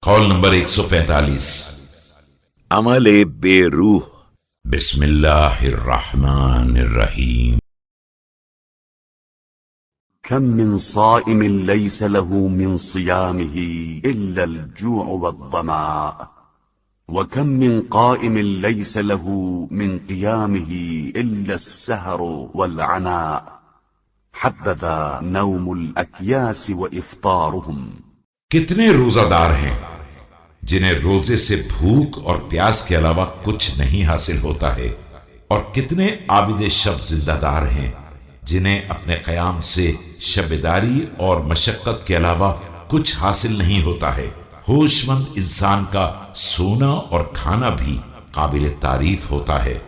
Kaul number 145। अमल बेरूह। बिस्मिल्लाहिर्रहमानिर्रहीम। كم من صائم ليس له من صيامه إلا الجوع والظماء، وكم من قائم ليس له من قيامه إلا السهر والعناء، حبذا نوم الأكياس وإفطارهم। कितने रोजादार हैं जिन्हें रोजे से भूख और प्यास के अलावा कुछ नहीं हासिल होता है, और कितने आबिद शब जिंदादार हैं जिन्हें अपने कयाम से शबेदारी और मशक्कत के अलावा कुछ हासिल नहीं होता है। होशमंद इंसान का सोना और खाना भी काबिल तारीफ होता है।